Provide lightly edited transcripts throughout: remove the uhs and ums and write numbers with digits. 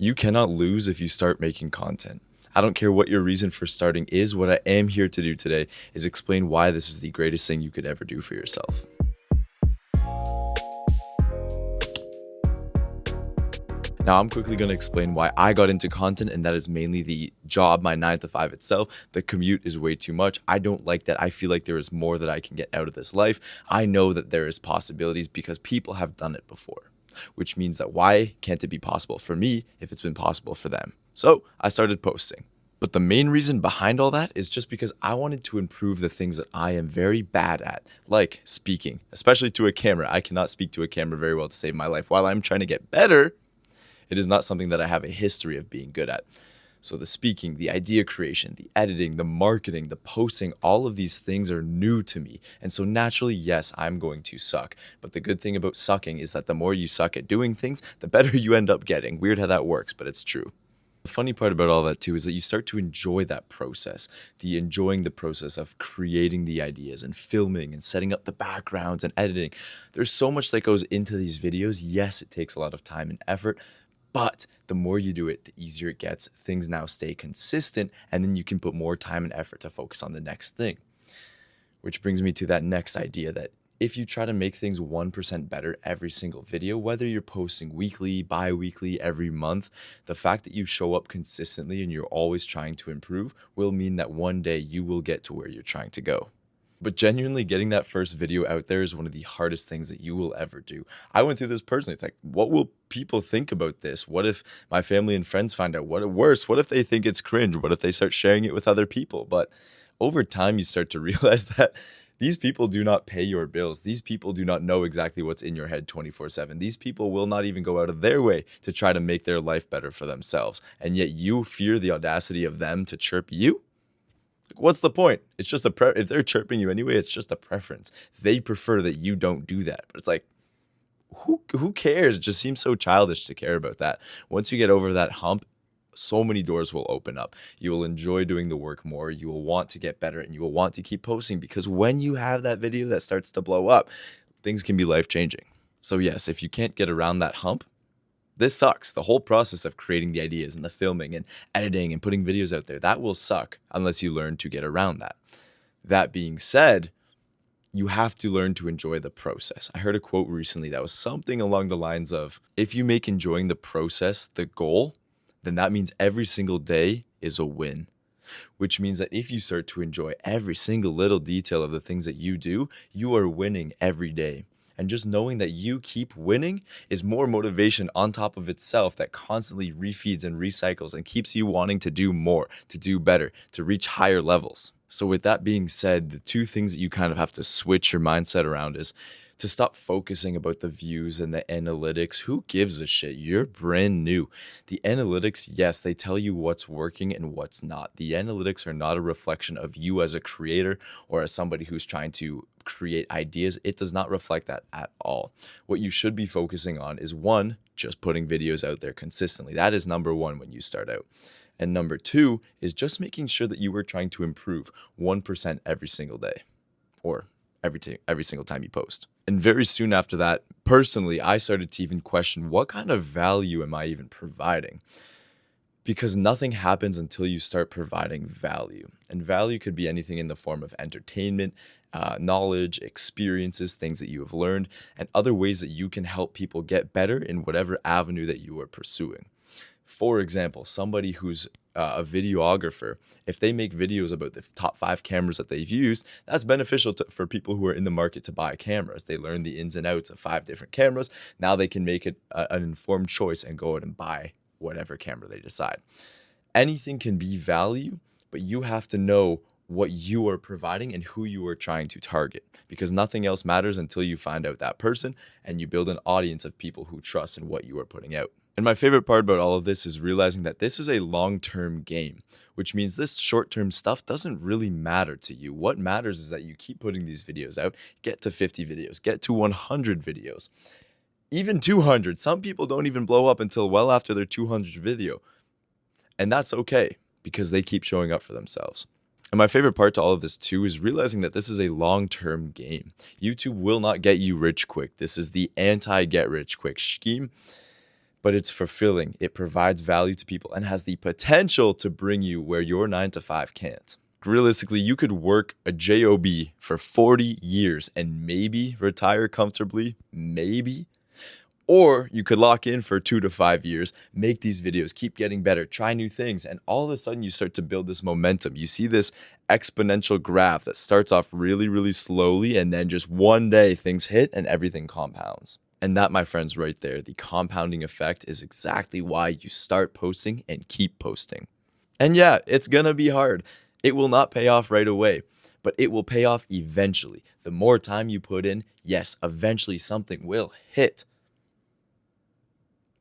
You cannot lose if you start making content. I don't care what your reason for starting is. What I am here to do today is explain why this is the greatest thing you could ever do for yourself. Now, I'm quickly going to explain why I got into content, and that is mainly the job, my 9 to 5 itself. The commute is way too much. I don't like that. I feel like there is more that I can get out of this life. I know that there is possibilities because people have done it before, which means that why can't it be possible for me if it's been possible for them? So I started posting. But the main reason behind all that is just because I wanted to improve the things that I am very bad at, like speaking, especially to a camera. I cannot speak to a camera very well to save my life. While I'm trying to get better, it is not something that I have a history of being good at. So the speaking, the idea creation, the editing, the marketing, the posting, all of these things are new to me. And so naturally, yes, I'm going to suck. But the good thing about sucking is that the more you suck at doing things, the better you end up getting. Weird how that works, but it's true. The funny part about all that too is that you start to enjoy that process, enjoying the process of creating the ideas and filming and setting up the backgrounds and editing. There's so much that goes into these videos. Yes, it takes a lot of time and effort, but the more you do it, the easier it gets. Things now stay consistent, and then you can put more time and effort to focus on the next thing. Which brings me to that next idea that if you try to make things 1% better every single video, whether you're posting weekly, bi-weekly, every month, the fact that you show up consistently and you're always trying to improve will mean that one day you will get to where you're trying to go. But genuinely getting that first video out there is one of the hardest things that you will ever do. I went through this personally. It's like, what will people think about this? What if my family and friends find out? What if they think it's cringe? What if they start sharing it with other people? But over time, you start to realize that these people do not pay your bills. These people do not know exactly what's in your head 24/7. These people will not even go out of their way to try to make their life better for themselves. And yet you fear the audacity of them to chirp you? What's the point? It's just if they're chirping you anyway, it's just a preference. They prefer that you don't do that. But it's like, who cares? It just seems so childish to care about that. Once you get over that hump, so many doors will open up. You will enjoy doing the work more. You will want to get better, and you will want to keep posting, because when you have that video that starts to blow up, things can be life-changing. So yes, if you can't get around that hump, this sucks. The whole process of creating the ideas and the filming and editing and putting videos out there, that will suck unless you learn to get around that. That being said, you have to learn to enjoy the process. I heard a quote recently that was something along the lines of, if you make enjoying the process the goal, then that means every single day is a win. Which means that if you start to enjoy every single little detail of the things that you do, you are winning every day. And just knowing that you keep winning is more motivation on top of itself that constantly refeeds and recycles and keeps you wanting to do more, to do better, to reach higher levels. So with that being said, the two things that you kind of have to switch your mindset around is to stop focusing about the views and the analytics. Who gives a shit? You're brand new. The analytics, yes, they tell you what's working and what's not. The analytics are not a reflection of you as a creator or as somebody who's trying to create ideas. It does not reflect that at all. What you should be focusing on is, one, just putting videos out there consistently. That is number one when you start out. And number two is just making sure that you are trying to improve 1% every single day, or every single time you post. And very soon after that, personally, I started to even question, what kind of value am I even providing? Because nothing happens until you start providing value. And value could be anything in the form of entertainment, knowledge, experiences, things that you have learned, and other ways that you can help people get better in whatever avenue that you are pursuing. For example, somebody who's a videographer, if they make videos about the top 5 cameras that they've used, that's beneficial for people who are in the market to buy cameras. They learn the ins and outs of 5 different cameras. Now they can make it an informed choice and go out and buy whatever camera they decide. Anything can be value, but you have to know what you are providing and who you are trying to target, because nothing else matters until you find out that person and you build an audience of people who trust in what you are putting out. And my favorite part about all of this is realizing that this is a long-term game, which means this short-term stuff doesn't really matter to you. What matters is that you keep putting these videos out, get to 50 videos, get to 100 videos, even 200. Some people don't even blow up until well after their 200th video. And that's okay, because they keep showing up for themselves. And my favorite part to all of this too is realizing that this is a long-term game. YouTube will not get you rich quick. This is the anti-get rich quick scheme. but it's fulfilling. It provides value to people and has the potential to bring you where your 9 to 5 can't. Realistically, you could work a J.O.B for 40 years and maybe retire comfortably, maybe. Or you could lock in for 2 to 5 years, make these videos, keep getting better, try new things, and all of a sudden you start to build this momentum. You see this exponential graph that starts off really, really slowly, and then just one day things hit and everything compounds. And that, my friends, right there, the compounding effect is exactly why you start posting and keep posting. And yeah, it's gonna be hard. It will not pay off right away, but it will pay off eventually. The more time you put in, yes, eventually something will hit.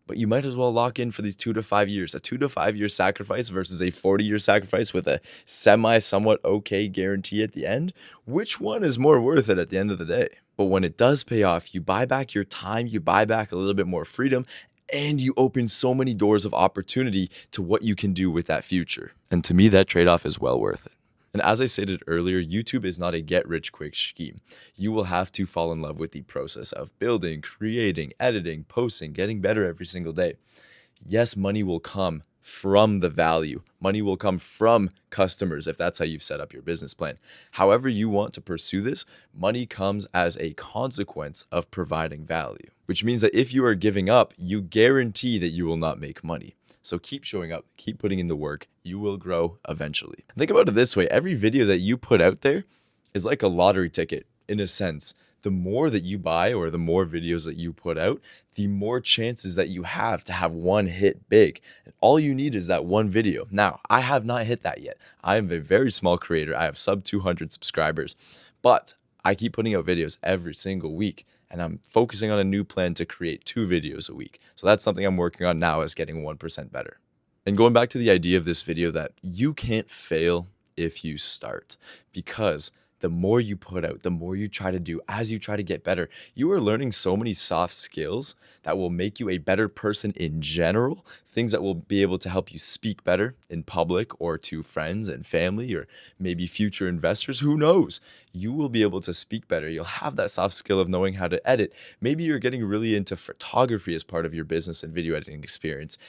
But you might as well lock in for these 2 to 5 years. A 2 to 5 year sacrifice versus a 40-year sacrifice with a somewhat okay guarantee at the end. Which one is more worth it at the end of the day? But when it does pay off, you buy back your time, you buy back a little bit more freedom, and you open so many doors of opportunity to what you can do with that future. And to me, that trade-off is well worth it. And as I stated earlier, YouTube is not a get-rich-quick scheme. You will have to fall in love with the process of building, creating, editing, posting, getting better every single day. Yes, money will come from the value. Money will come from customers if that's how you've set up your business plan. However you want to pursue this, money comes as a consequence of providing value, which means that if you are giving up, you guarantee that you will not make money. So keep showing up, keep putting in the work, you will grow eventually. Think about it this way, every video that you put out there is like a lottery ticket in a sense. The more that you buy or the more videos that you put out, the more chances that you have to have one hit big. And all you need is that one video. Now, I have not hit that yet. I am a very small creator. I have sub 200 subscribers, but I keep putting out videos every single week. And I'm focusing on a new plan to create 2 videos a week. So that's something I'm working on now, is getting 1% better. And going back to the idea of this video, that you can't fail if you start, because the more you put out, the more you try to do as you try to get better, you are learning so many soft skills that will make you a better person in general, things that will be able to help you speak better in public or to friends and family or maybe future investors. Who knows? You will be able to speak better. You'll have that soft skill of knowing how to edit. Maybe you're getting really into photography as part of your business and video editing experience.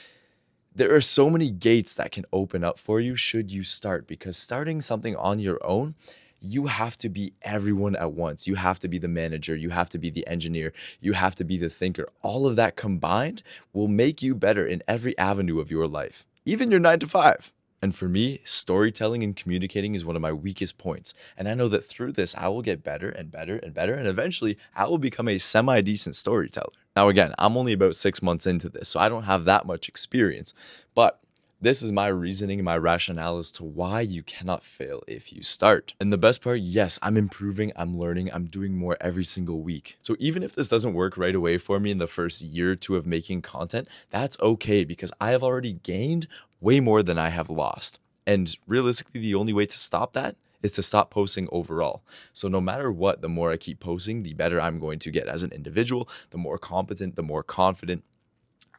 There are so many gates that can open up for you should you start, because starting something on your own, you have to be everyone at once. You have to be the manager. You have to be the engineer. You have to be the thinker. All of that combined will make you better in every avenue of your life, even your 9 to 5. And for me, storytelling and communicating is one of my weakest points. And I know that through this, I will get better and better and better. And eventually, I will become a semi-decent storyteller. Now, again, I'm only about 6 months into this, so I don't have that much experience. But this is my reasoning, my rationale as to why you cannot fail if you start. And the best part, yes, I'm improving, I'm learning, I'm doing more every single week. So even if this doesn't work right away for me in the first year or 2 of making content, that's okay, because I have already gained way more than I have lost. And realistically, the only way to stop that is to stop posting overall. So no matter what, the more I keep posting, the better I'm going to get as an individual, the more competent, the more confident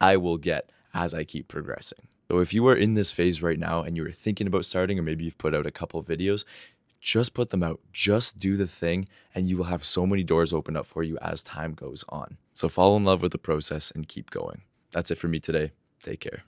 I will get as I keep progressing. So if you are in this phase right now and you're thinking about starting, or maybe you've put out a couple of videos, just put them out, just do the thing, and you will have so many doors open up for you as time goes on. So fall in love with the process and keep going. That's it for me today. Take care.